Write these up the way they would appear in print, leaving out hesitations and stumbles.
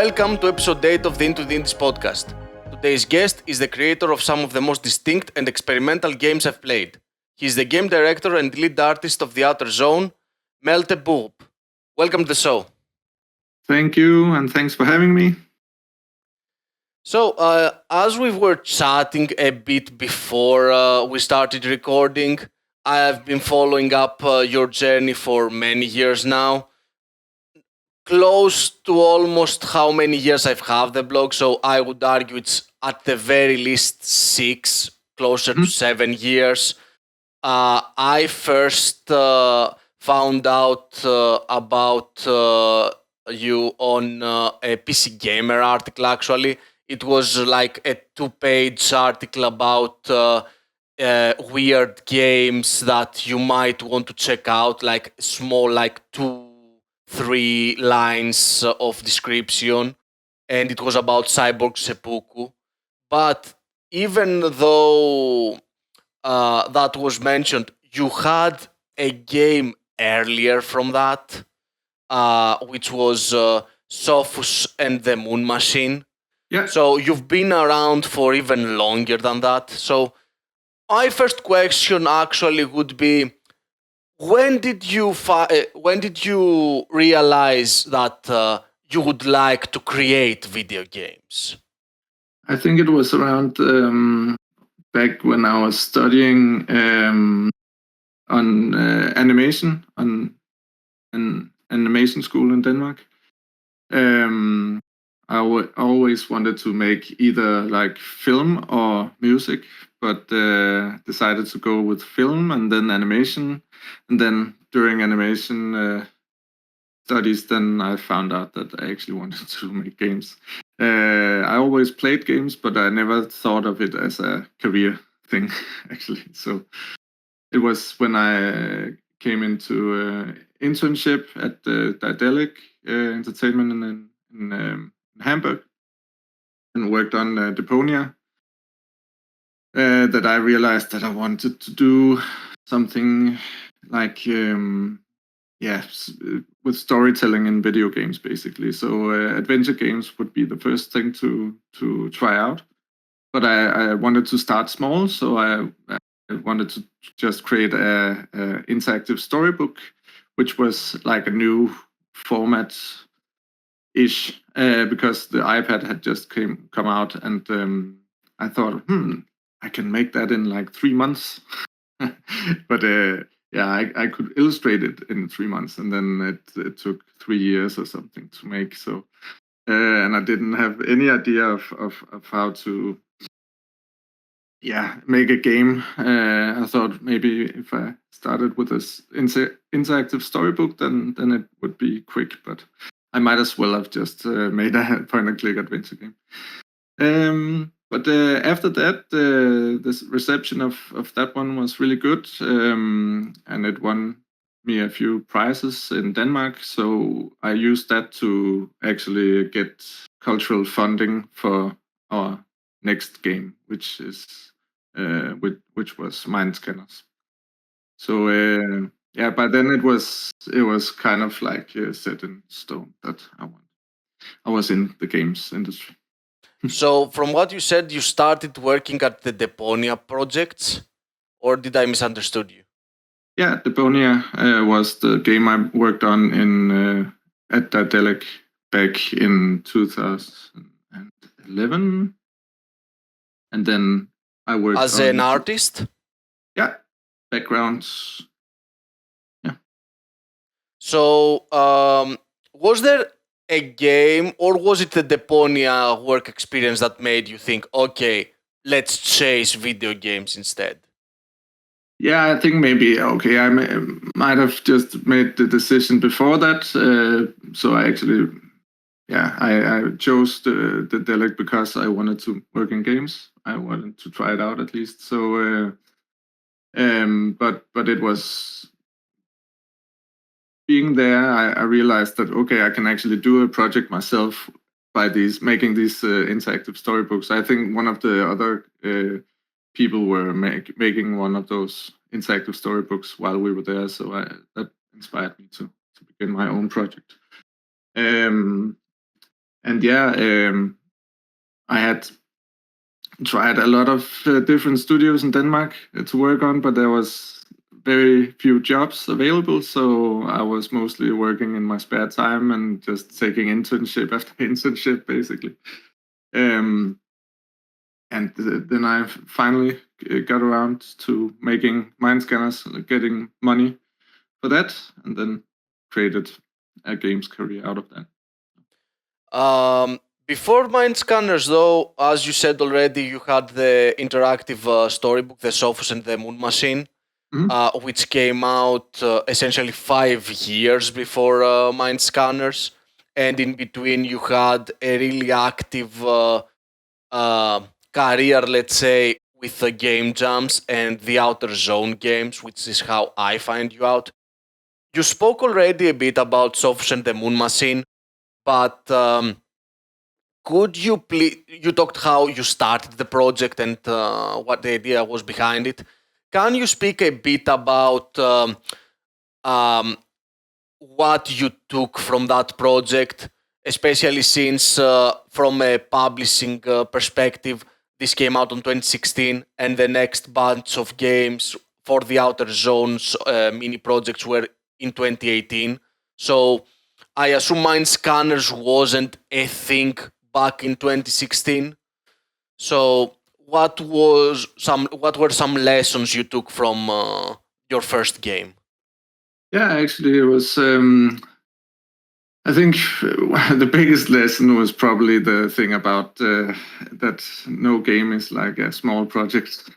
Welcome to episode 8 of the Into the Indies podcast. Today's guest is the creator of some of the most distinct and experimental games I've played. He is the game director and lead artist of The Outer Zone, Malte Burup. Welcome to the show. Thank you, and thanks for having me. So, as we were chatting a bit before we started recording, I have been following up your journey for many years now. Close to almost how many years I've had the blog, so I would argue it's at the very least 6, closer to 7 years. I first found out about you on a PC Gamer article, actually. It was like a 2-page article about weird games that you might want to check out, like small, like 2-3 lines of description, and it was about cyborg seppuku. But even though that was mentioned, you had a game earlier from that, which was Sophus and the Moon Machine. Yeah. So you've been around for even longer than that. So my first question actually would be, when did you realize that you would like to create video games? I think it was around back when I was studying on animation on an animation school in Denmark. I always wanted to make either like film or music, but decided to go with film and then animation. And then during animation studies, then I found out that I actually wanted to make games. I always played games, but I never thought of it as a career thing, actually. So it was when I came into internship at Daedalic Entertainment in Hamburg and worked on Deponia, that I realized that I wanted to do something like with storytelling in video games, basically. So adventure games would be the first thing to try out. But I wanted to start small, so I wanted to just create a interactive storybook, which was like a new format ish, because the iPad had just come out, and I thought, I can make that in like 3 months. But I could illustrate it in 3 months, and then it took 3 years or something to make. So, and I didn't have any idea of how to make a game. I thought maybe if I started with this interactive storybook, then it would be quick, but I might as well have just made a point-and-click adventure game. But after that, the reception of that one was really good, and it won me a few prizes in Denmark. So I used that to actually get cultural funding for our next game, which was Mind Scanners. So by then it was kind of like set in stone that I was in the games industry. So, from what you said, you started working at the Deponia projects, or did I misunderstood you? Yeah, Deponia was the game I worked on at Daedalic back in 2011, and then I worked as an artist. Yeah, backgrounds. Yeah. So, was there a game, or was it the Deponia work experience that made you think, okay, let's chase video games instead? Yeah, I think maybe, okay, I might have just made the decision before that. So I actually, I chose the Daedalic because I wanted to work in games. I wanted to try it out at least. So, but it was being there, I realized that, okay, I can actually do a project myself by making these interactive storybooks. I think one of the other people were making one of those interactive storybooks while we were there, so that inspired me to begin my own project. and yeah, I had tried a lot of different studios in Denmark to work on, but there was very few jobs available, so I was mostly working in my spare time and just taking internship after internship, basically. And then I finally got around to making mind scanners, getting money for that, and then created a games career out of that. Before Mind Scanners, though, as you said already, you had the interactive storybook, The Sophos and the Moon Machine, which came out essentially 5 years before Mind Scanners. And in between, you had a really active career, let's say, with the game jams and the Outer Zone games, which is how I find you out. You spoke already a bit about Sophos and the Moon Machine, but could you please? You talked how you started the project and what the idea was behind it. Can you speak a bit about um, what you took from that project, especially since, from a publishing perspective, this came out in 2016, and the next bunch of games for the Outer Zones mini projects were in 2018. So I assume Mind Scanners wasn't a thing back in 2016. So what were some lessons you took from your first game? Yeah, actually, it was. I think the biggest lesson was probably the thing about that no game is like a small project.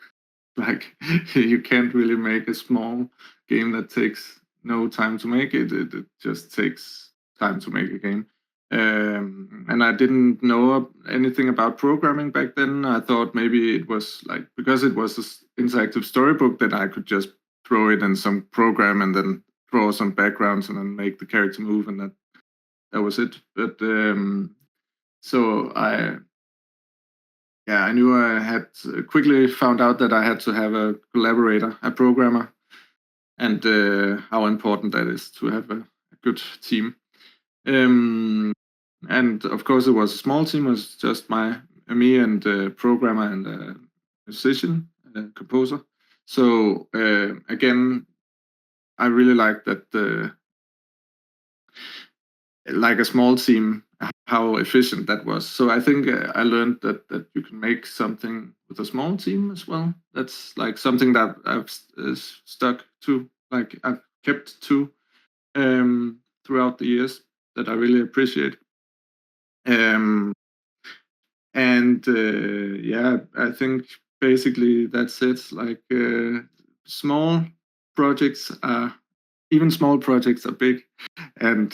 Like you can't really make a small game that takes no time to make it. It just takes time to make a game. And I didn't know anything about programming back then. I thought maybe it was like, because it was an interactive storybook, that I could just throw it in some program and then draw some backgrounds and then make the character move, and that was it. But so I knew I had quickly found out that I had to have a collaborator, a programmer, and how important that is to have a good team. And of course, it was a small team. It was just me and a programmer and a musician, a composer. So again, I really like that. Like a small team, how efficient that was. So I think I learned that you can make something with a small team as well. That's like something that I've stuck to, like I've kept to throughout the years, that I really appreciate. And yeah, I think basically that's it. Like small projects are even small projects are big, and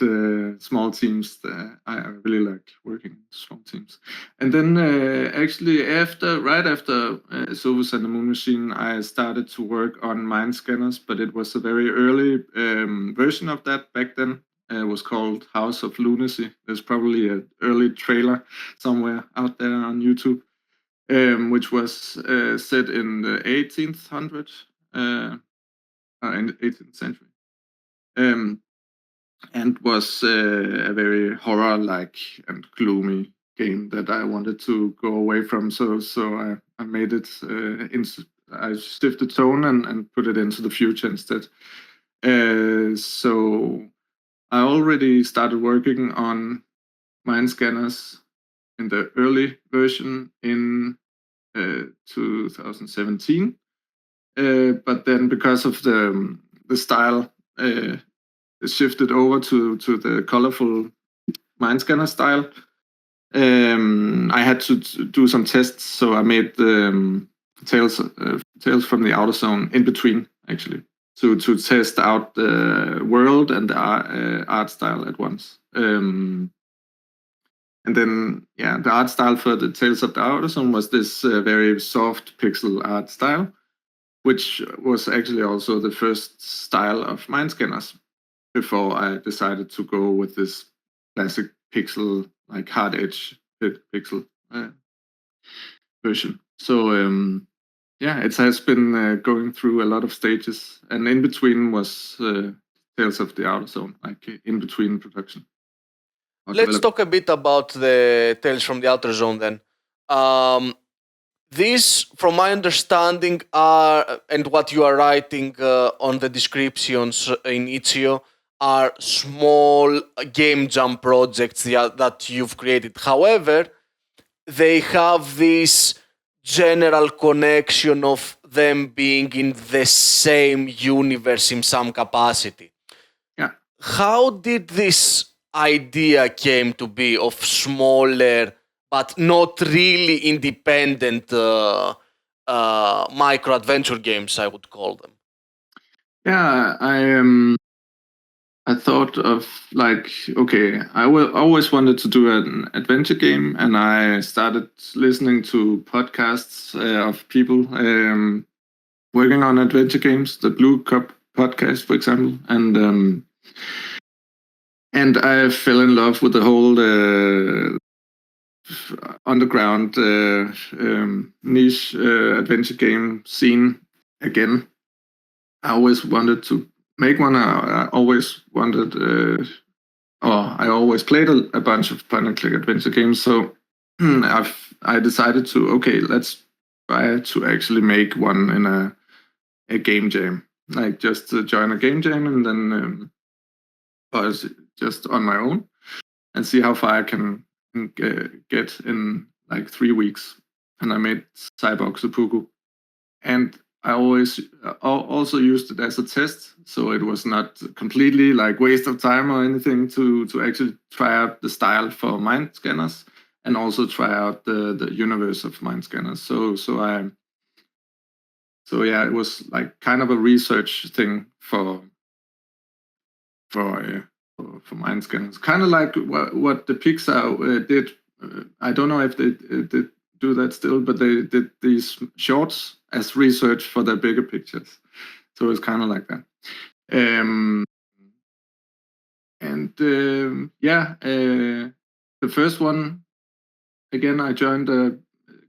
small teams. I really like working in small teams. And then actually right after Sophos and the Moon Machine, I started to work on Mind Scanners, but it was a very early version of that back then. It was called House of Lunacy. There's probably an early trailer somewhere out there on YouTube, which was set in the 1800s, in the 18th century. And was a very horror-like and gloomy game that I wanted to go away from. So I made it I shifted tone and put it into the future instead. So I already started working on Mind Scanners in the early version in 2017. But then because of the style, shifted over to the colorful Mind Scanner style. I had to do some tests, so I made the Tales from the Outer Zone in between, actually, to test out the world and the art style at once. And then, yeah, the art style for the Tales of the Outer Zone was this very soft pixel art style, which was actually also the first style of Mind Scanners, before I decided to go with this classic pixel, like hard edge pixel version. So yeah, it has been going through a lot of stages, and in between was Tales of the Outer Zone, like in between production. Let's talk a bit about the Tales from the Outer Zone then. These, from my understanding, are, and what you are writing on the descriptions in Itch.io, are small game jam projects that you've created. However, they have this general connection of them being in the same universe in some capacity. Yeah. How did this idea came to be of smaller but not really independent micro adventure games, I would call them? Yeah, I thought of like, okay, always wanted to do an adventure game, and I started listening to podcasts of people working on adventure games, the Blue Cup podcast, for example, and I fell in love with the whole underground niche adventure game scene again. I always wanted to make one. I always wanted, I always played a bunch of point and click adventure games. So I decided to, okay, let's try to actually make one in a game jam, like just to join a game jam and then was just on my own and see how far I can get in like 3 weeks. And I made Spyropoulou, and I always also used it as a test, so it was not completely like waste of time or anything to actually try out the style for mind scanners and also try out the universe of mind scanners. So yeah, it was like kind of a research thing for mind scanners, kind of like what the Pixar did. I don't know if they did do that still, but they did these shorts as research for their bigger pictures. So it's kind of like that. The first one, again, I joined a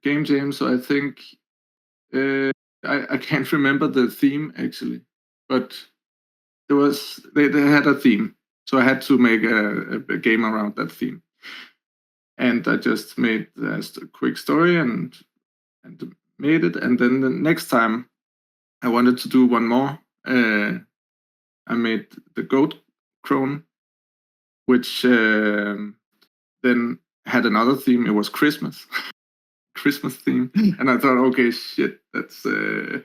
game jam, so I think I can't remember the theme actually, but they had a theme, so I had to make a game around that theme. And I just made a quick story and made it. And then the next time I wanted to do one more, I made the Goat Crone, which then had another theme. It was Christmas, Christmas theme. And I thought, okay, shit, that's a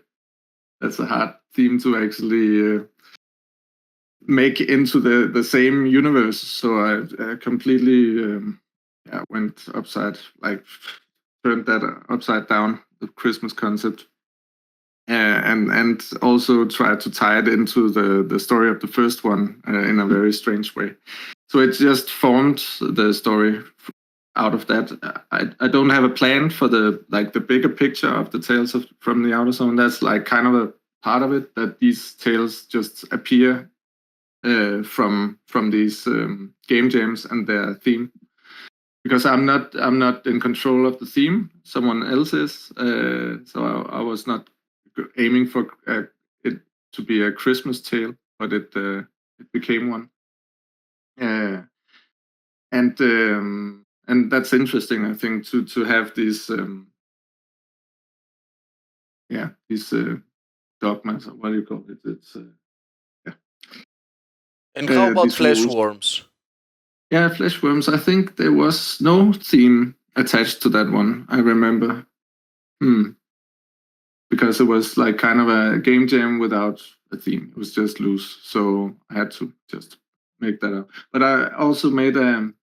hard theme to actually make into the same universe. So I completely went turned that upside down, the Christmas concept, and also tried to tie it into the story of the first one in a very strange way. So it just formed the story out of that. I don't have a plan for the bigger picture of the Tales from the Outer Zone. That's like kind of a part of it, that these tales just appear from these game jams and their theme, because I'm not in control of the theme. Someone else is. So I was not aiming for it to be a Christmas tale, but it became one. And that's interesting, I think, to have these these dogmas, or what do you call it? It's And how about these flesh rules. worms? Yeah, flesh worms. I think there was no theme attached to that one. I remember, because it was like kind of a game jam without a theme. It was just loose, so I had to just make that up. But I also made a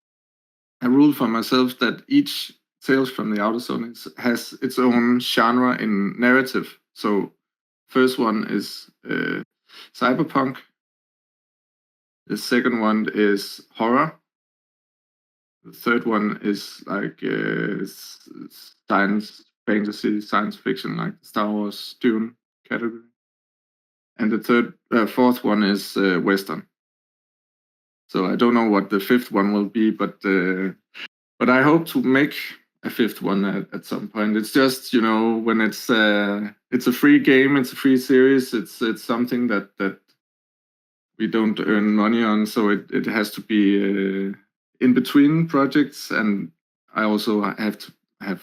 rule for myself that each Tales from the Outer Zone has its own genre in narrative. So first one is cyberpunk. The second one is horror. The third one is like science fantasy, science fiction, like Star Wars, Dune category. And the fourth one is Western. So I don't know what the fifth one will be, but I hope to make a fifth one at some point. It's just, when it's a free game, it's a free series. It's something that we don't earn money on, so it has to be in between projects, and I also have to have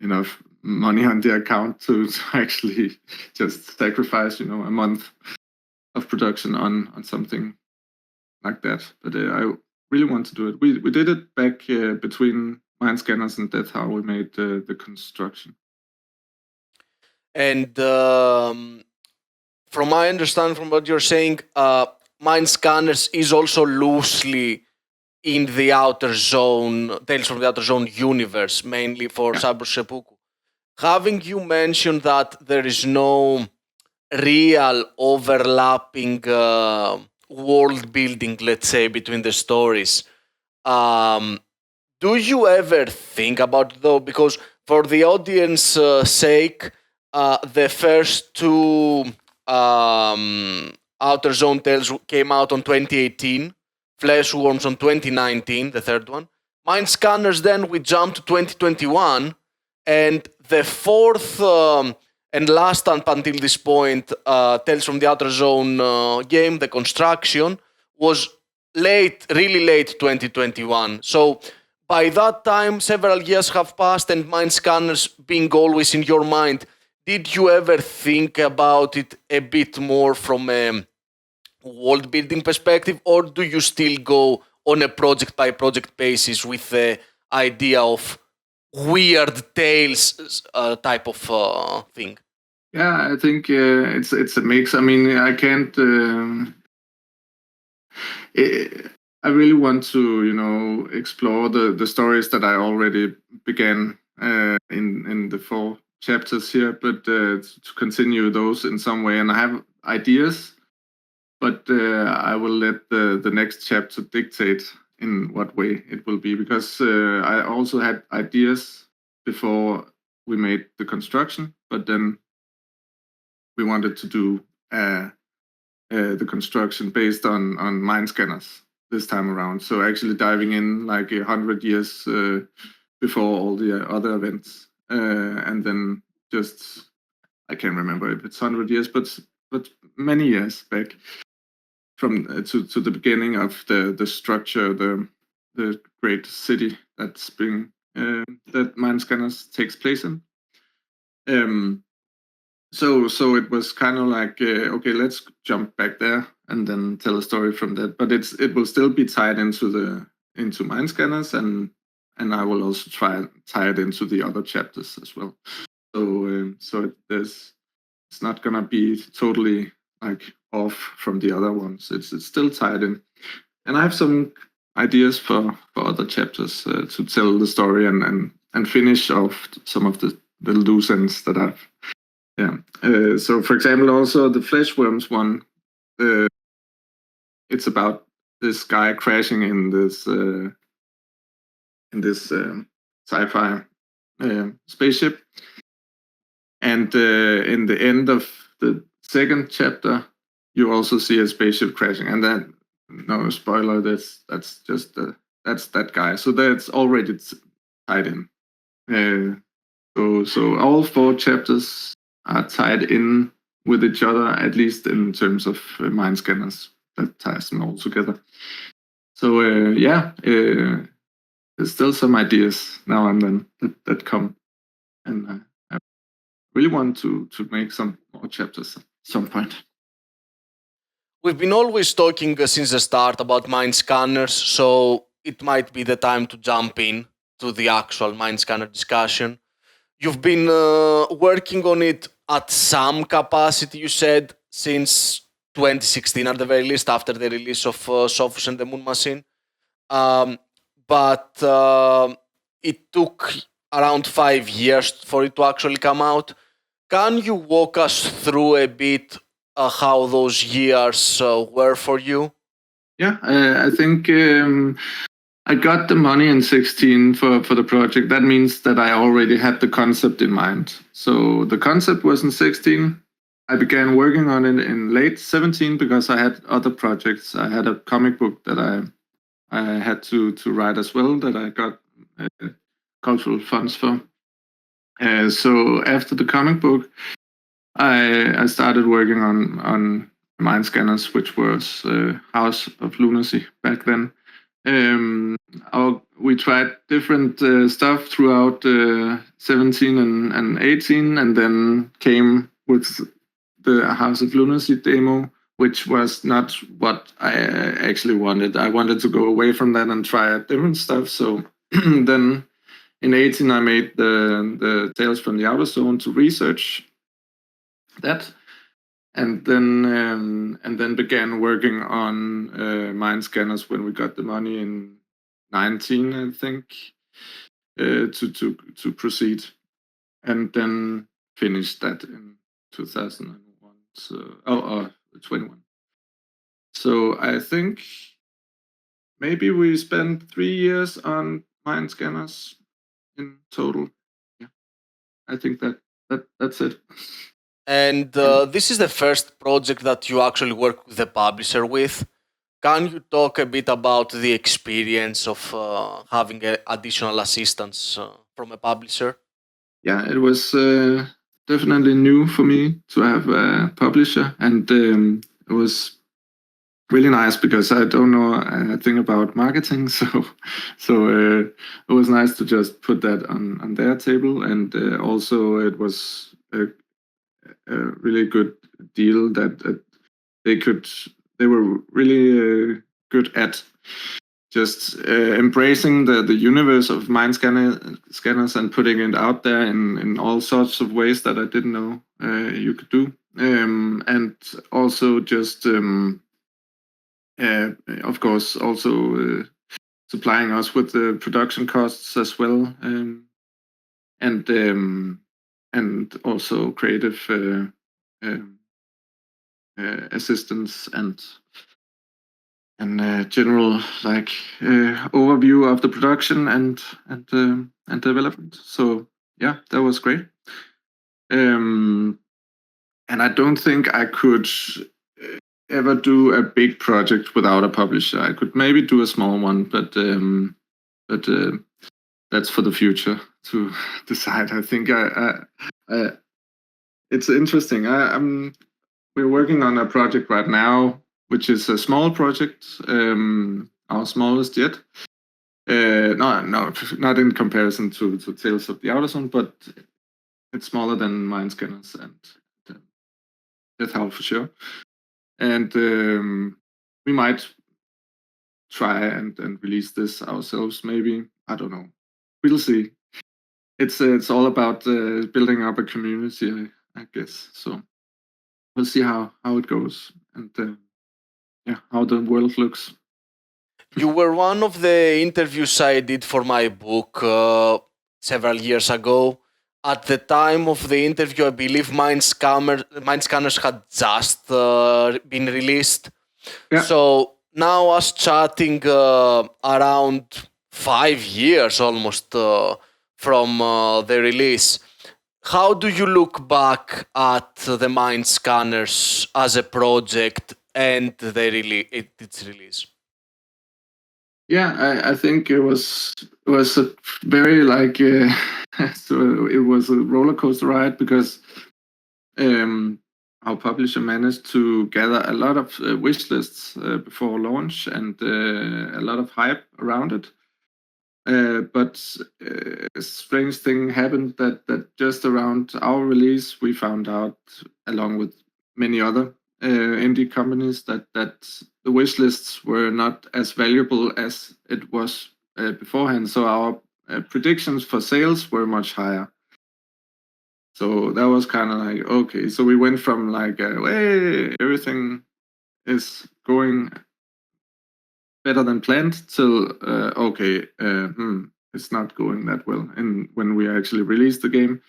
enough money on the account to actually just sacrifice, a month of production on something like that. But I really want to do it. We did it back between Mind Scanners and Death Howl. We made the construction. And from my understanding, from what you're saying, Mind Scanners is also loosely in the Outer Zone, Tales from the Outer Zone universe, mainly for Spyropoulou. Having you mentioned that there is no real overlapping world building, let's say, between the stories, do you ever think about it though? Because for the audience sake, the first two Outer Zone Tales came out on 2018, Flesh Worms on 2019, the third one. Mind Scanners, then we jumped to 2021, and the fourth and last up until this point, Tales from the Outer Zone game, the construction, was really late 2021. So by that time, several years have passed, and Mind Scanners being always in your mind, did you ever think about it a bit more from a world building perspective, or do you still go on a project by project basis with the idea of weird tales type of thing? Yeah, I think it's a mix. I mean, I can't. I really want to, explore the stories that I already began in the 4 chapters here, but to continue those in some way. And I have ideas, but I will let the next chapter dictate in what way it will be, because I also had ideas before we made the construction, but then we wanted to do the construction based on Mind Scanners this time around. So actually diving in like 100 years before all the other events, and then just, I can't remember if it's 100 years, but many years back from to the beginning of the structure, the great city that's being that Mind Scanners takes place in. So it was kind of like, okay, let's jump back there and then tell a story from that. But it will still be tied into Mind Scanners, and I will also try and tie it into the other chapters as well. So it's not gonna be totally like off from the other ones. It's still tied in, and I have some ideas for other chapters to tell the story and finish off some of the loose ends that I've. Yeah. So, for example, also the Flesh Worms one, it's about this guy crashing in this sci-fi spaceship, and in the end of the second chapter, you also see a spaceship crashing, and then no spoiler, that's just that's that guy. So that's already tied in. So all 4 chapters are tied in with each other, at least in terms of Mind Scanners. That ties them all together. So there's still some ideas now and then that come, and I really want to make some more chapters at some point. We've been always talking since the start about Mind Scanners, so it might be the time to jump in to the actual Mind Scanner discussion. You've been working on it at some capacity, you said, since 2016 at the very least, after the release of Sophos and the Moon Machine. But it took around 5 years for it to actually come out. Can you walk us through a bit how those years were for you? Yeah, I think I got the money in 2016 for the project. That means that I already had the concept in mind. So the concept was in 2016. I began working on it in late 2017 because I had other projects. I had a comic book that I had to write as well, that I got cultural funds for. So after the comic book, I started working on Mind Scanners, which was House of Lunacy back then. Um, we tried different stuff throughout 17 and 18, and then came with the House of Lunacy demo, which was not what I actually wanted. I wanted to go away from that and try different stuff. So then in 18, I made the Tales from the Outer Zone to research that, and then began working on mind scanners when we got the money in 19, I think, to proceed, and then finished that in 2001. So 21. So I think maybe we spent 3 years on mind scanners in total. Yeah, I think that's it. And this is the first project that you actually work with the publisher with. Can you talk a bit about the experience of having additional assistance from a publisher? Yeah, it was definitely new for me to have a publisher, and it was really nice because I don't know a thing about marketing, so it was nice to just put that on their table, and also it was a really good deal that they were really good at just embracing the universe of scanners and putting it out there in all sorts of ways that I didn't know you could do, and also just of course also supplying us with the production costs as well, and also creative assistance and general like overview of the production and development. So yeah, that was great. And I don't think I could ever do a big project without a publisher. I could maybe do a small one, but that's for the future to decide. I think it's interesting. We're working on a project right now, which is a small project, our smallest yet. No, not in comparison to Tales of the Outer Zone, but it's smaller than Mind Scanners and Death Howl for sure. And we might try and release this ourselves, maybe. I don't know. We'll see. It's all about building up a community, I guess. So we'll see how it goes, and yeah, how the world looks. You were one of the interviews I did for my book several years ago. At the time of the interview, I believe Mind Scanners had just been released. Yeah. So now, us chatting around 5 years almost from the release, how do you look back at the Mind Scanners as a project and its release? Yeah, I think it was a very like so it was a roller coaster ride because our publisher managed to gather a lot of wish lists before launch and a lot of hype around it. But a strange thing happened that just around our release, we found out, along with many other indie companies, that the wish lists were not as valuable as it was beforehand. So our predictions for sales were much higher. So that was kind of like, okay. So we went from like, hey, everything is going better than planned till okay, it's not going that well. And when we actually released the game,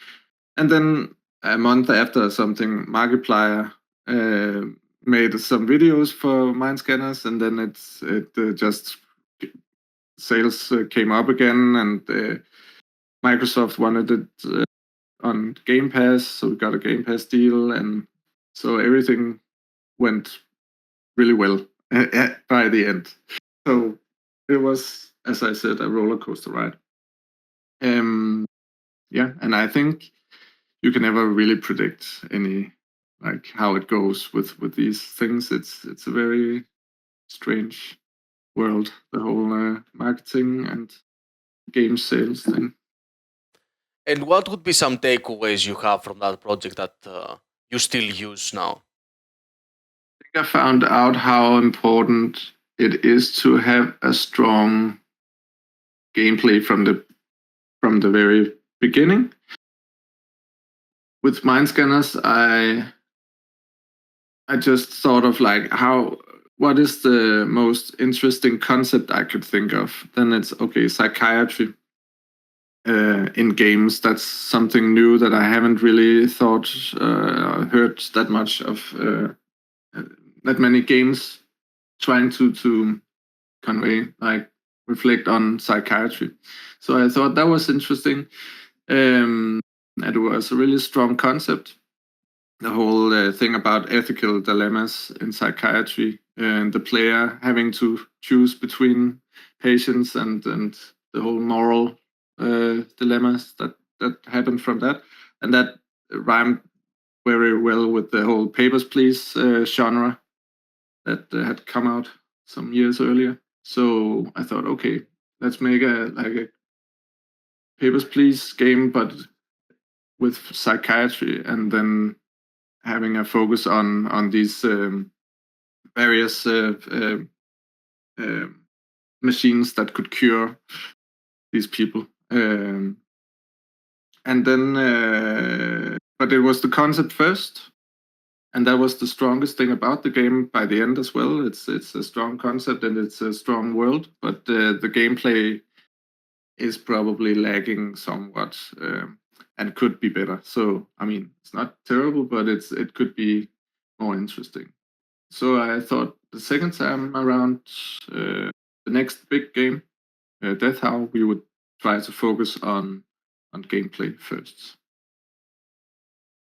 and then a month after something, Markiplier made some videos for Mind Scanners, and then it just sales came up again, and Microsoft wanted it on Game Pass, so we got a Game Pass deal, and so everything went really well by the end. So it was, as I said, a roller coaster ride. Yeah, and I think you can never really predict any like how it goes with these things. It's a very strange world, the whole marketing and game sales thing. And what would be some takeaways you have from that project that you still use now? I think I found out how important it is to have a strong gameplay from the very beginning. With mind scanners, I just thought of like what is the most interesting concept I could think of. Then it's okay, psychiatry in games. That's something new that I haven't really heard that much of. That many games trying to convey, like, reflect on psychiatry. So I thought that was interesting. It was a really strong concept. The whole thing about ethical dilemmas in psychiatry and the player having to choose between patients and the whole moral dilemmas that happened from that. And that rhymed very well with the whole Papers, Please genre that had come out some years earlier. So I thought, okay, let's make a Papers, Please game, but with psychiatry, and then having a focus on these various machines that could cure these people. And then, but it was the concept first, and that was the strongest thing about the game by the end as well. It's a strong concept and it's a strong world, but the gameplay is probably lagging somewhat and could be better. So I mean, it's not terrible, but it could be more interesting. So I thought the second time around, the next big game, Death Howl, we would try to focus on gameplay first.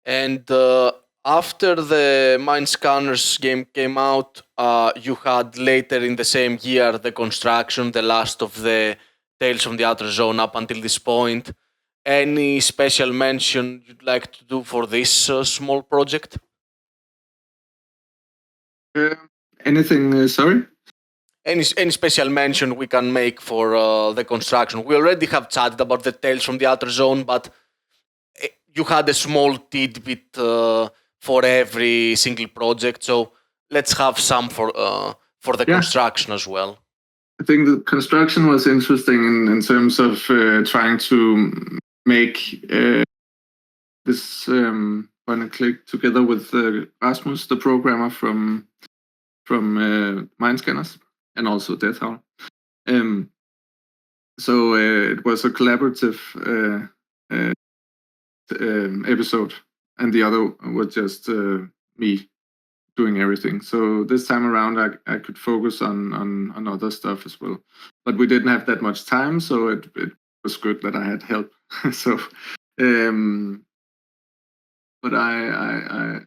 And after the Mind Scanners game came out, you had later in the same year the Construction, the last of the Tales from the Outer Zone up until this point. Any special mention you'd like to do for this small project? Anything? Sorry. Any special mention we can make for the Construction? We already have chatted about the Tales from the Outer Zone, but you had a small tidbit for every single project, so let's have some for the Construction as well. I think the Construction was interesting in terms of trying to make this point and click together with Rasmus, the programmer from Mind Scanners, and also Death Howl. So it was a collaborative episode, and the other was just me doing everything. So this time around, I could focus on other stuff as well. But we didn't have that much time, so it was good that I had help. So, but I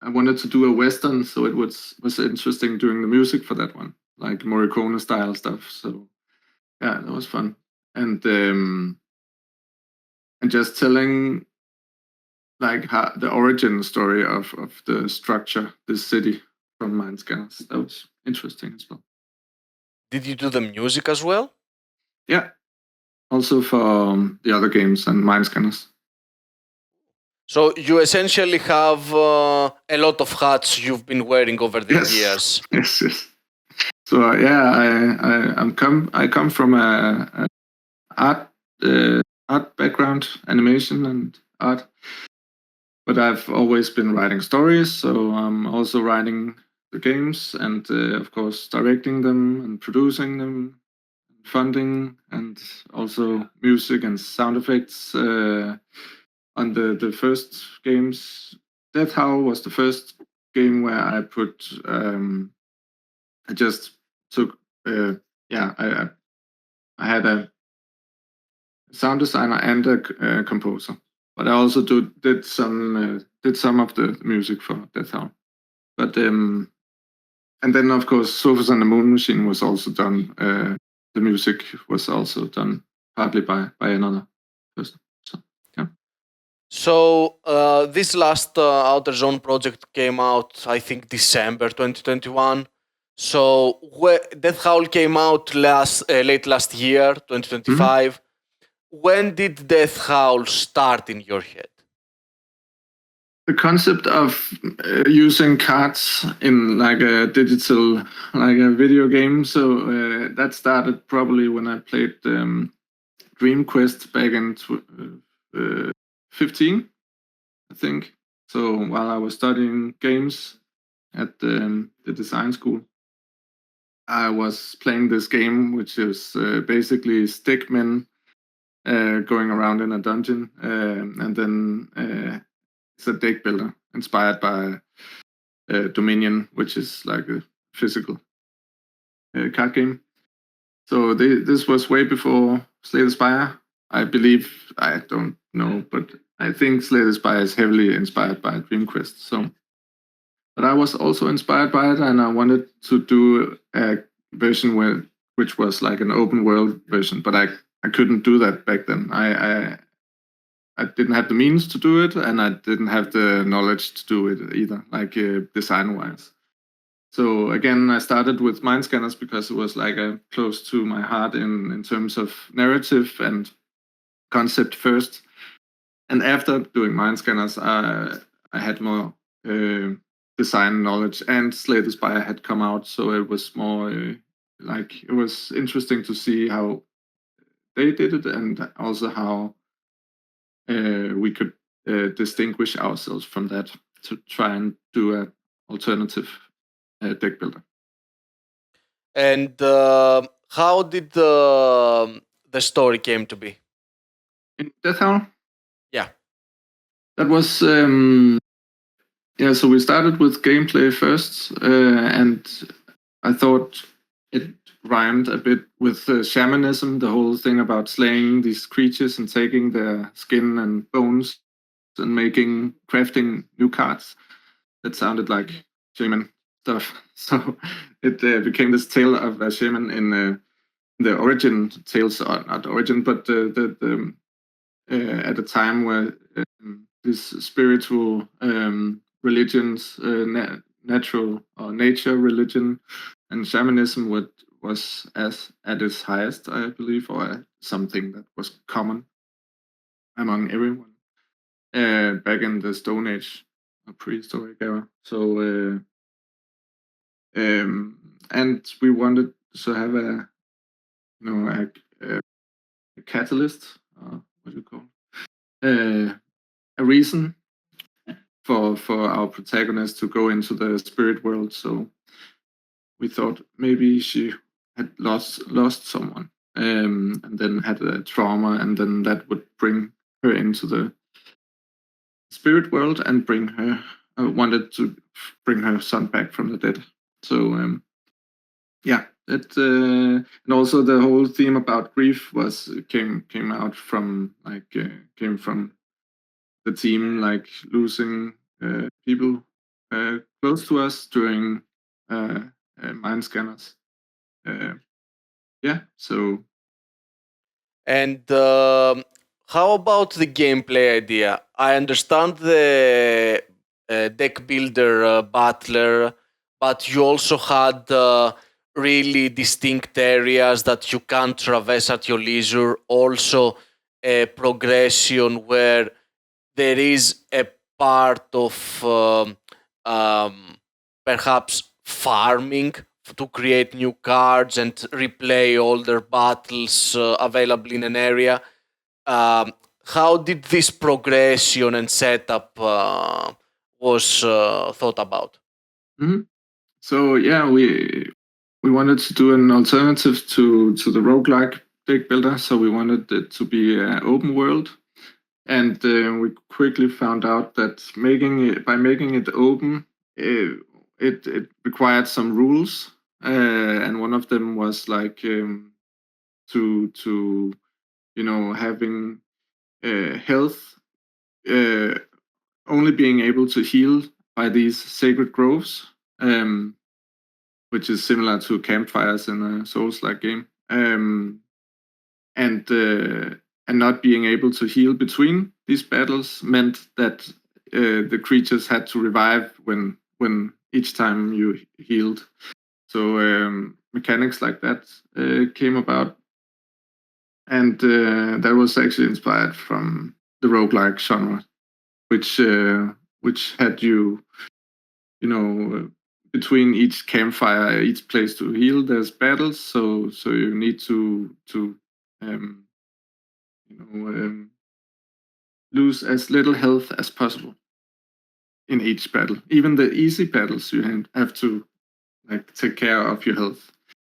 wanted to do a Western, so it was interesting doing the music for that one, like Morricone style stuff. So yeah, that was fun. And just telling like the origin story of the structure, this city from Mind Scanners. That was interesting as well. Did you do the music as well? Yeah, also for the other games and Mind Scanners. So you essentially have a lot of hats you've been wearing over the years. Yes. So yeah, I come from a art background, animation and art. But I've always been writing stories, so I'm also writing the games and, of course, directing them and producing them, funding, and also music and sound effects. On the first games, Death Howl was the first game where I put. I just took. I had a sound designer and a composer. But I also did some of the music for Death Howl. But and then of course Sofas on the Moon Machine was also done. The music was also done partly by another person. So yeah. So this last Outer Zone project came out, I think, December 2021. So Death Howl came out late last year, 2025. When did Death Howl start in your head? The concept of using cards in like a digital, like a video game. So that started probably when I played Dream Quest back in 15, I think. So while I was studying games at the design school, I was playing this game, which is basically stickmen going around in a dungeon, and then it's a deck builder inspired by Dominion, which is like a physical card game. So this was way before Slay the Spire. I believe, I don't know, but I think Slay the Spire is heavily inspired by Dream Quest. So, but I was also inspired by it, and I wanted to do a version which was like an open world version, but I couldn't do that back then. I didn't have the means to do it, and I didn't have the knowledge to do it either, like design wise. So again, I started with Mind Scanners because it was like close to my heart in terms of narrative and concept first. And after doing Mind Scanners, I had more design knowledge, and Slay the Spire had come out, so it was more like it was interesting to see how they did it, and also how we could distinguish ourselves from that to try and do an alternative deck builder. And how did the story came to be? In Death Howl? Yeah. That was so we started with gameplay first, and I thought it rhymed a bit with shamanism, the whole thing about slaying these creatures and taking their skin and bones and crafting new cards. That sounded like shaman stuff. So it became this tale of a shaman in the origin tales, or not origin, but at a time where these spiritual religions, natural or nature religion, and shamanism was at its highest, I believe, or something that was common among everyone back in the Stone Age, or prehistoric era. So, and we wanted to have a catalyst, what do you call it? A reason for our protagonist to go into the spirit world. So we thought maybe she had lost someone, and then had a trauma, and then that would bring her into the spirit world and bring her wanted to bring her son back from the dead. So and also the whole theme about grief came out from came from the team, like losing people close to us during Mind Scanners. So. And how about the gameplay idea? I understand the deck builder battler, but you also had really distinct areas that you can traverse at your leisure. Also, a progression where there is a part of perhaps farming to create new cards and replay older battles available in an area. How did this progression and setup was thought about? Mm-hmm. So we wanted to do an alternative to the roguelike deck builder. So we wanted it to be an open world, and we quickly found out that by making it open, it required some rules, and one of them was like to having health, only being able to heal by these sacred groves, which is similar to campfires in a Souls-like game, and not being able to heal between these battles meant that the creatures had to revive when each time you healed. mechanics like that came about, and that was actually inspired from the roguelike genre, which had between each campfire, each place to heal, there's battles. So you need to um, lose as little health as possible in each battle. Even the easy battles, you have to take care of your health.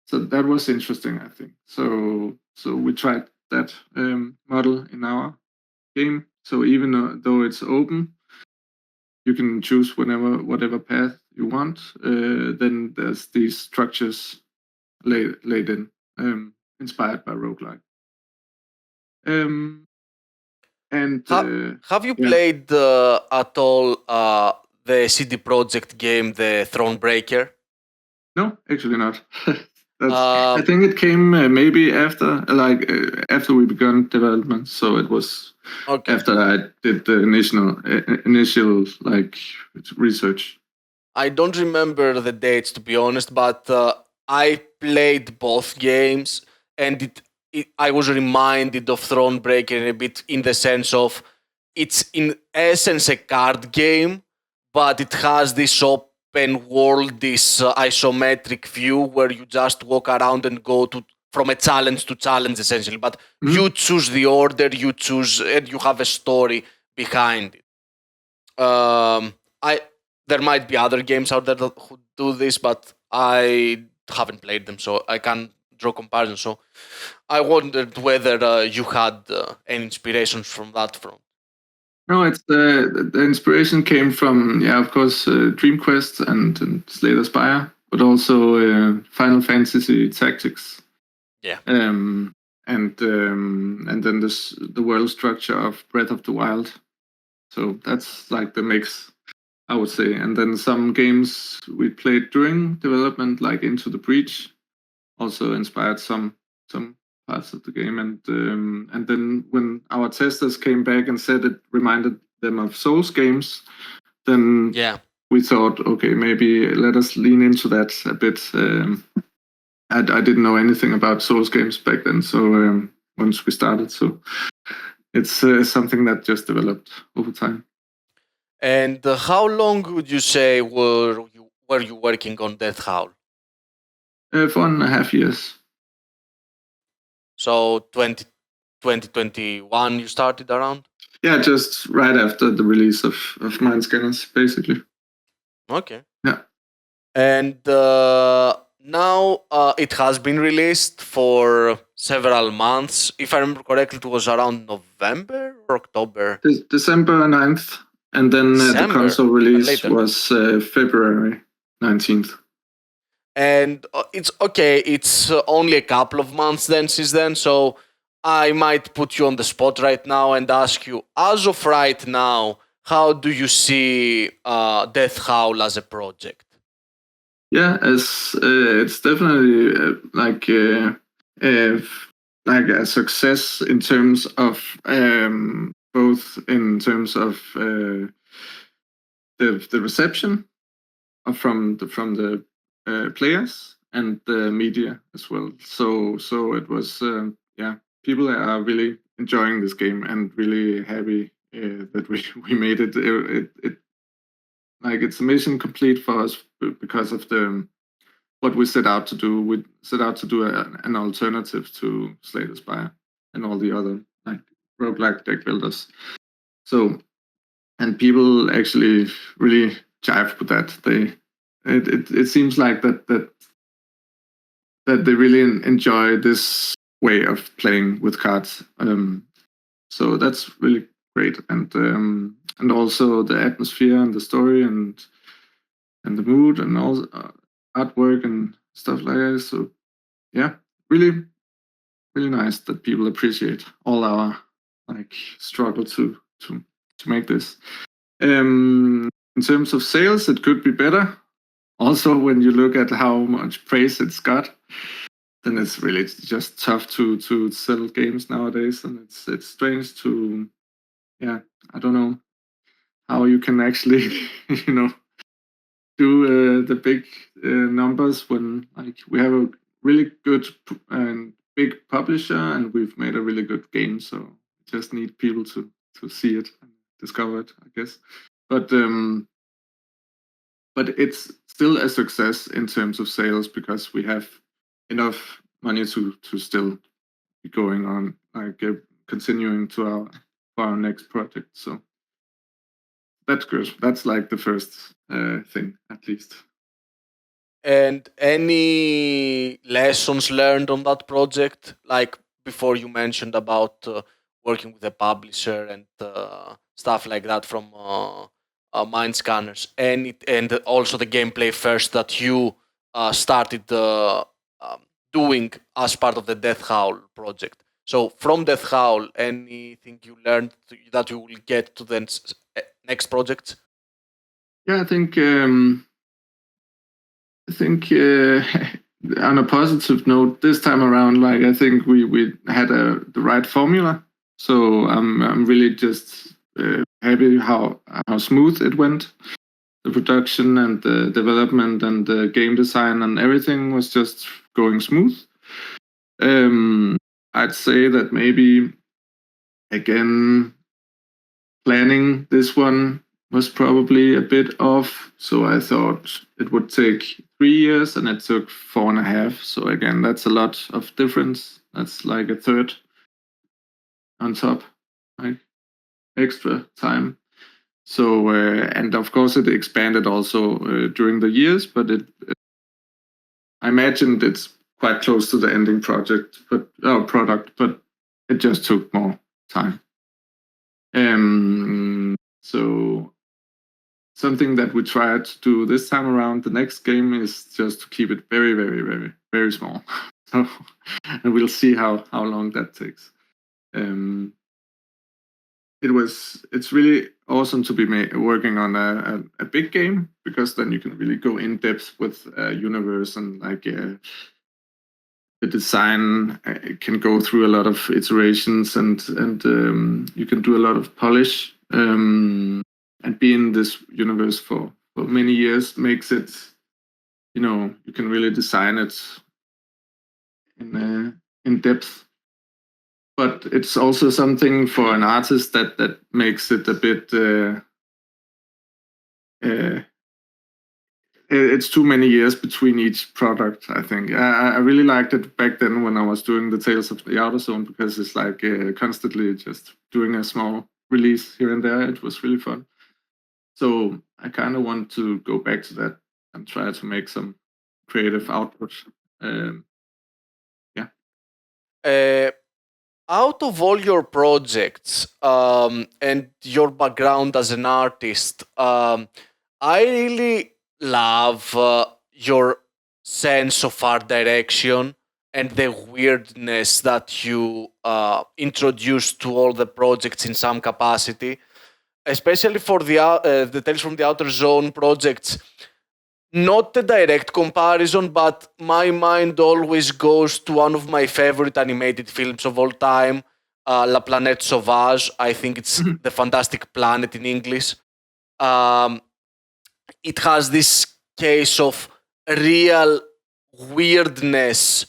So that was interesting, I think. So we tried that model in our game. So even though it's open, you can choose whatever path you want. Then there's these structures laid in, inspired by roguelike. And Have you yeah. played at all the CD Projekt game, The Thronebreaker? No, actually not. I think it came maybe after we began development. So it was after I did the initial research. I don't remember the dates, to be honest, but I played both games, and I was reminded of Thronebreaker a bit in the sense of it's in essence a card game, but it has this open world, this isometric view where you just walk around and go from a challenge to challenge, essentially. But you choose the order, you choose, and you have a story behind it. There might be other games out there who do this, but I haven't played them, so I can't draw comparisons. So I wondered whether you had any inspirations from that front. No, it's the inspiration came from of course Dream Quest and Slay the Spire, but also Final Fantasy Tactics. Yeah. And then the world structure of Breath of the Wild. So that's like the mix, I would say. And then some games we played during development, like Into the Breach, also inspired some parts of the game. And then when our testers came back and said it reminded them of Souls games, then we thought, okay, maybe let us lean into that a bit. I didn't know anything about Souls games back then, so once we started, so it's something that just developed over time. And how long would you say were you working on Death Howl? 4.5 years. So 2021 you started around? Yeah, just right after the release of Mind Scanners, basically. Okay. Yeah. And now it has been released for several months. If I remember correctly, it was around November or October? December 9th. And then the console release was February 19th. And it's okay, it's only a couple of months since then, so I might put you on the spot right now and ask you, as of right now, how do you see Death Howl as a project? Yeah, it's definitely like a success in terms of both in terms of the reception from the players and the media as well. So it was people are really enjoying this game and really happy that we made it. It like it's a mission complete for us because of what we set out to do. We set out to do an alternative to Slay the Spire and all the other like roguelike deck builders. So, and people actually really jive with that. It seems like that they really enjoy this way of playing with cards. So that's really great, and also the atmosphere and the story and the mood and all artwork and stuff like that. So yeah, really nice that people appreciate all our struggle to make this. In terms of sales, it could be better. Also, when you look at how much praise it's got, then it's really just tough to sell games nowadays, and it's strange to I don't know how you can actually do the big numbers when like we have a really good and big publisher, and we've made a really good game. So we just need people to see it and discover it, I guess. But it's still a success in terms of sales because we have enough money to still be going on, like continuing to our next project. So that's good. That's like the first thing, at least. And any lessons learned on that project? Like before, you mentioned about working with a publisher and stuff like that from mind scanners, and also the gameplay first that you started doing as part of the Death Howl project. So from Death Howl, anything you learned that you will get to the next project? Yeah, I think on a positive note, this time around, like I think we had the right formula. So I'm really just happy how smooth it went. The production and the development and the game design and everything was just going smooth. I'd say that maybe again planning this one was probably a bit off. So I thought it would take 3 years and it took 4.5. So again, that's a lot of difference. That's like a third on top, like extra time. So and of course it expanded also during the years, but I imagined it's quite close to the ending product, but it just took more time. So something that we tried to do this time around the next game is just to keep it very, very, very, very small. So, and we'll see how long that takes. It's really awesome to be working on a big game, because then you can really go in depth with universe, and like the design can go through a lot of iterations, and you can do a lot of polish, and be in this universe for many years makes it, you can really design it in depth. But it's also something for an artist that makes it a bit it's too many years between each product, I think. I really liked it back then when I was doing the Tales of the Outer Zone, because it's like constantly just doing a small release here and there. It was really fun. So I kind of want to go back to that and try to make some creative output. Yeah. Out of all your projects and your background as an artist, I really love your sense of art direction and the weirdness that you introduce to all the projects in some capacity, especially for the Tales from the Outer Zone projects. Not a direct comparison, but my mind always goes to one of my favorite animated films of all time, La Planète Sauvage. I think it's The Fantastic Planet in English. It has this case of real weirdness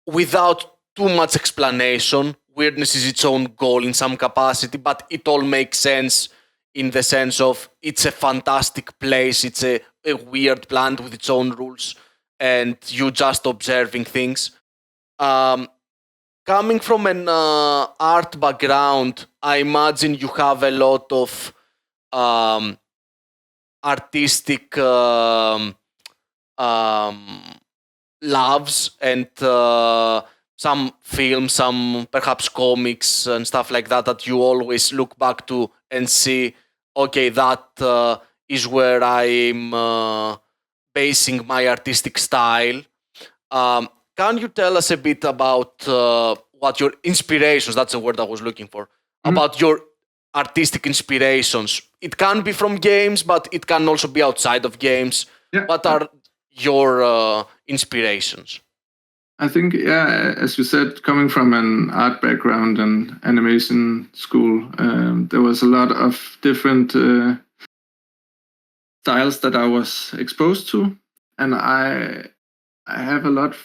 without too much explanation. Weirdness is its own goal in some capacity, but it all makes sense in the sense of it's a fantastic place, it's a weird planet with its own rules, and you just observing things. Coming from an art background, I imagine you have a lot of artistic loves, and some films, some perhaps comics and stuff like that you always look back to and see, okay, that is where I'm basing my artistic style. Can you tell us a bit about what your inspirations, that's the word I was looking for, about your artistic inspirations? It can be from games, but it can also be outside of games. Yeah. What are your inspirations? I think, yeah, as you said, coming from an art background and animation school, there was a lot of different styles that I was exposed to, and I have a lot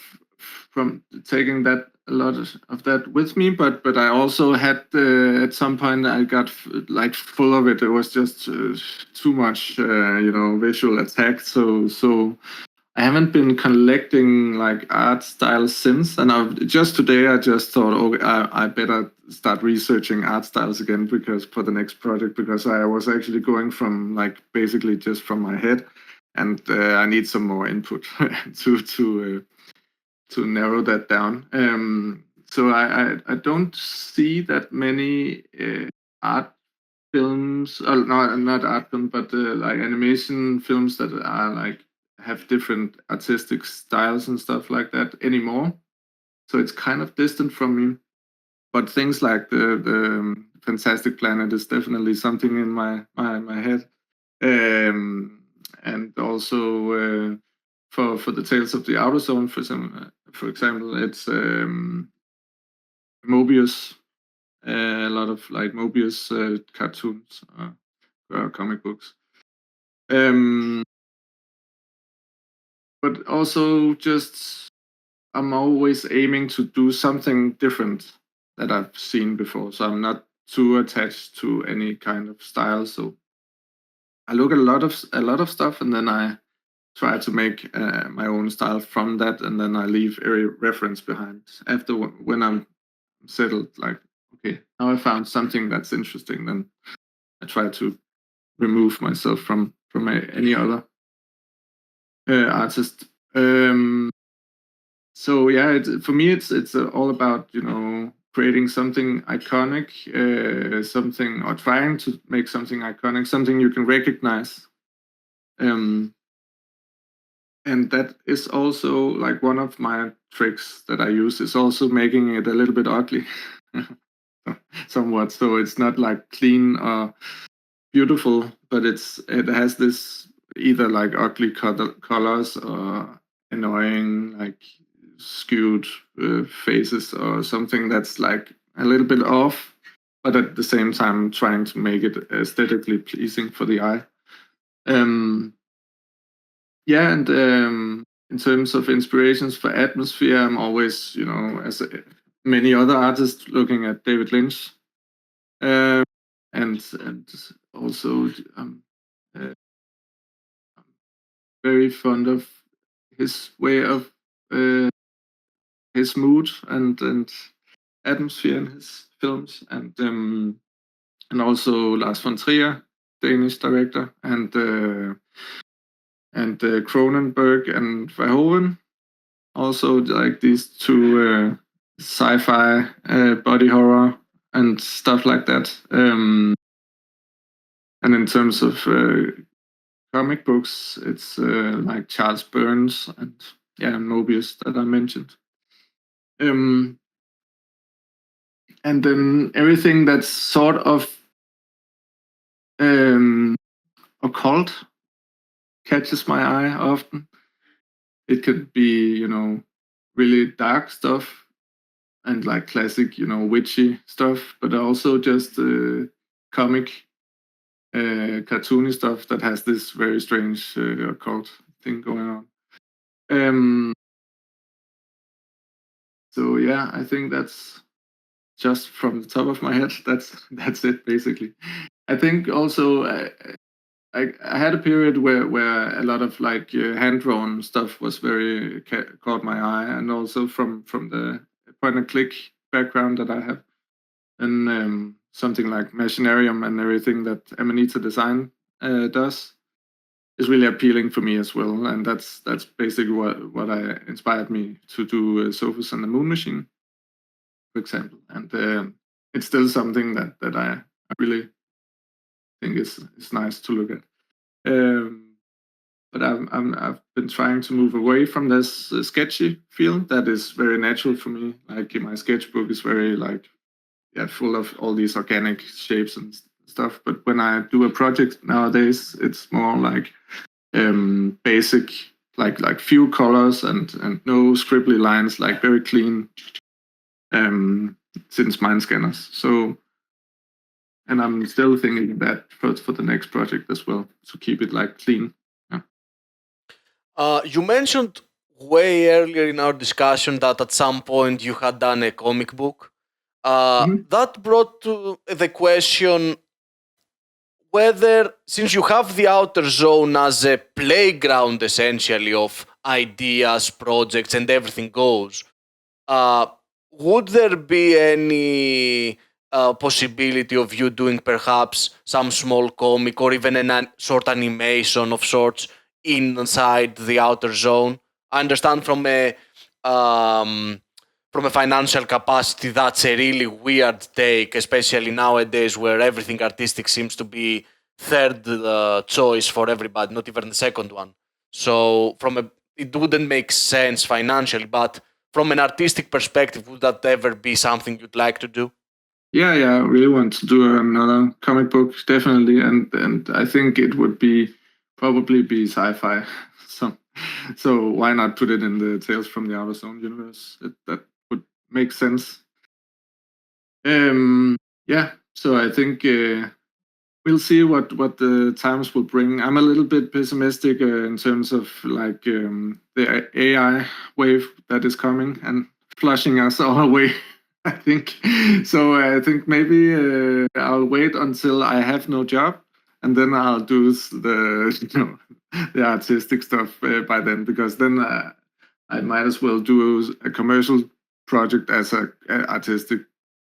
from taking that a lot of that with me, but I also had at some point I got like full of it. It was just too much, visual attack. So I haven't been collecting like art styles since, and just today I just thought, okay, I better start researching art styles again because for the next project, because I was actually going from like basically just from my head, and I need some more input to narrow that down. So I don't see that many art films, not art film, but like animation films that are like have different artistic styles and stuff like that anymore. So it's kind of distant from me. But things like the Fantastic Planet is definitely something in my head. And also for the Tales of the Outer Zone, for example, it's Mobius. A lot of like Mobius cartoons, comic books. But also just I'm always aiming to do something different that I've seen before. So I'm not too attached to any kind of style. So I look at a lot of stuff, and then I try to make my own style from that, and then I leave every reference behind. After when I'm settled, like okay, now I found something that's interesting, then I try to remove myself from any other artist. So yeah, for me, it's all about creating something iconic, something or trying to make something iconic, something you can recognize. And that is also like one of my tricks that I use is also making it a little bit ugly, somewhat. So it's not like clean or beautiful, but it has this either like ugly colors or annoying like skewed faces or something that's like a little bit off, but at the same time trying to make it aesthetically pleasing for the eye. Yeah, and in terms of inspirations for atmosphere, I'm always, as many other artists, looking at David Lynch, and also uh, very fond of his way of his mood and atmosphere in his films, and also Lars von Trier, Danish director, and Cronenberg and Verhoeven. Also, like these two sci-fi, body horror, and stuff like that. And in terms of comic books, it's like Charles Burns and Mobius that I mentioned. And then everything that's sort of occult catches my eye often. It could be, really dark stuff and like classic, witchy stuff, but also just comic, cartoony stuff that has this very strange occult thing going on. So yeah, I think that's just from the top of my head. That's it basically. I think also I had a period where a lot of like hand drawn stuff was very caught my eye, and also from the point and click background that I have, and something like Machinarium and everything that Amanita Design does is really appealing for me as well, and that's basically what inspired me to do Sophus and the Moon Machine, for example, and it's still something that I really think is nice to look at. But I've been trying to move away from this sketchy feel that is very natural for me. Like my sketchbook is very like full of all these organic shapes and stuff. But when I do a project nowadays, it's more like basic, like few colors and no scribbly lines, like very clean. Since mind scanners, so and I'm still thinking that for the next project as well, to keep it like clean. You mentioned way earlier in our discussion that at some point you had done a comic book. That brought to the question whether, since you have the outer zone as a playground essentially of ideas, projects, and everything goes, uh, would there be any possibility of you doing perhaps some small comic or even a short animation of sorts inside the outer zone? I understand from a financial capacity that's a really weird take, especially nowadays where everything artistic seems to be third choice for everybody, not even the second one. So it wouldn't make sense financially, but from an artistic perspective, would that ever be something you'd like to do? Yeah, I really want to do another comic book, definitely, and I think it would probably be sci-fi. So why not put it in the Tales from the Outer Zone universe? That would make sense. So I think we'll see what the times will bring. I'm a little bit pessimistic in terms of like the AI wave that is coming and flushing us all away. I think so. I think maybe I'll wait until I have no job, and then I'll do the the artistic stuff by then, because then I might as well do a commercial project as an artistic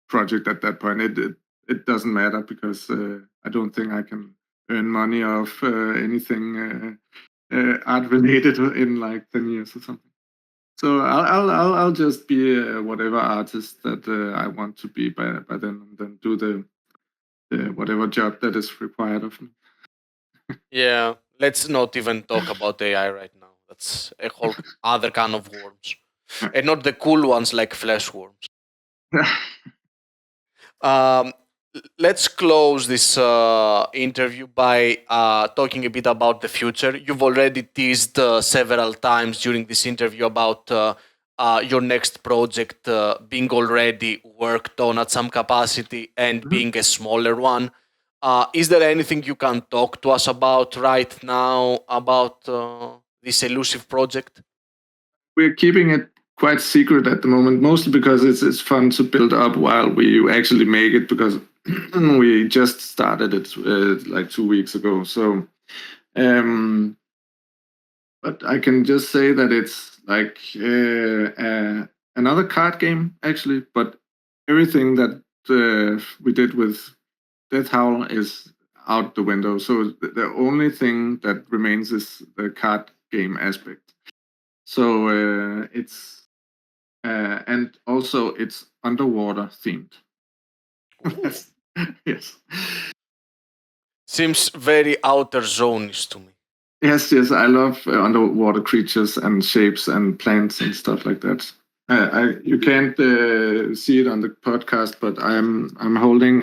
project at that point. It doesn't matter, because I don't think I can earn money off anything art related in like 10 years or something. So I'll just be whatever artist that I want to be by then, and then do the whatever job that is required of me. Yeah, let's not even talk about AI right now. That's a whole other kind of worms, and not the cool ones like flesh worms. Let's close this interview by talking a bit about the future. You've already teased several times during this interview about your next project being already worked on at some capacity and being a smaller one. Is there anything you can talk to us about right now about this elusive project? We're keeping it quite secret at the moment, mostly because it's fun to build up while we actually make it, because we just started it like 2 weeks ago. So, but I can just say that it's like another card game actually, but everything that we did with Death Howl is out the window. So the only thing that remains is the card game aspect. So it's and also it's underwater themed. Yes. Seems very outer zone-ish to me. Yes, I love underwater creatures and shapes and plants and stuff like that. You can't see it on the podcast, but I'm holding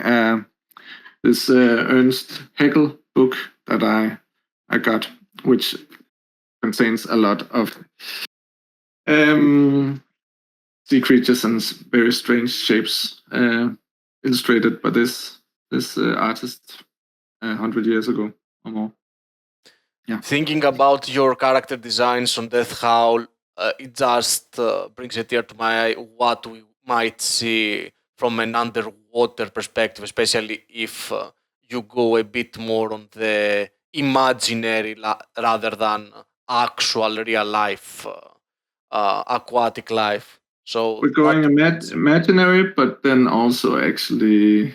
this Ernst Haeckel book that I got, which contains a lot of sea creatures and very strange shapes, illustrated by this artist 100 years ago or more. Yeah. Thinking about your character designs on Death Howl, it just brings a tear to my eye what we might see from an underwater perspective, especially if you go a bit more on the imaginary rather than actual real life, aquatic life. So we're going imaginary, but then also actually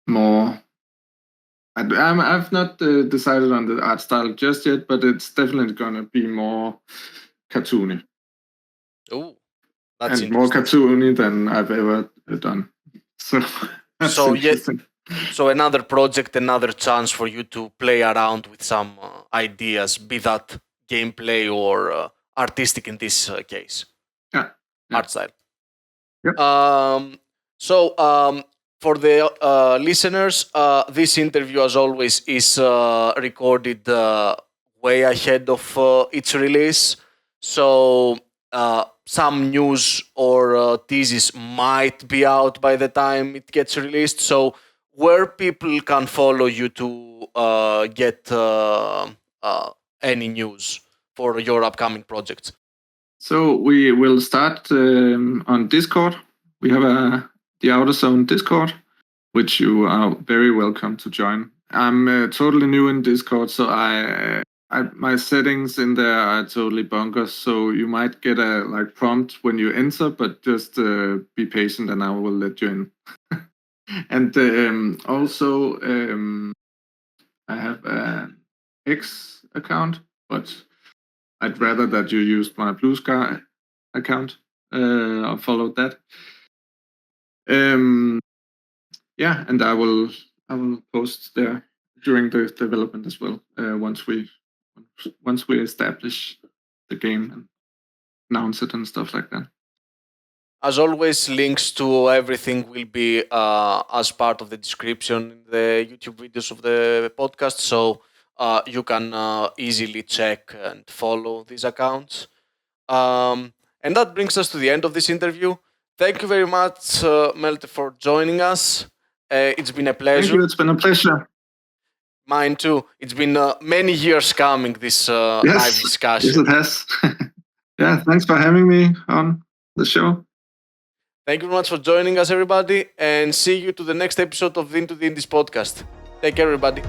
more. I've not decided on the art style just yet, but it's definitely going to be more cartoony. Oh, that's and more cartoony than I've ever done. So that's interesting. So another project, another chance for you to play around with some ideas, be that gameplay or artistic in this case. Yeah. Art style. Yep. For the listeners, this interview, as always, is recorded way ahead of its release. So some news or teases might be out by the time it gets released. So where people can follow you to get any news for your upcoming projects. So we will start on Discord. We have the Outer Zone Discord, which you are very welcome to join. I'm totally new in Discord, so my settings in there are totally bonkers. So you might get a prompt when you enter, but just be patient, and I will let you in. And also, I have an X account, but I'd rather that you used my Blue Sky account. I followed that. Yeah, and I will post there during the development as well. Once we establish the game and announce it and stuff like that. As always, links to everything will be as part of the description in the YouTube videos of the podcast, so you can easily check and follow these accounts. And that brings us to the end of this interview. Thank you very much, Malte, for joining us. It's been a pleasure. Thank you. It's been a pleasure. Mine too. It's been many years coming, this live discussion. Yes, it has. Yeah, thanks for having me on the show. Thank you very much for joining us, everybody, and see you to the next episode of Into the Indies podcast. Take care, everybody.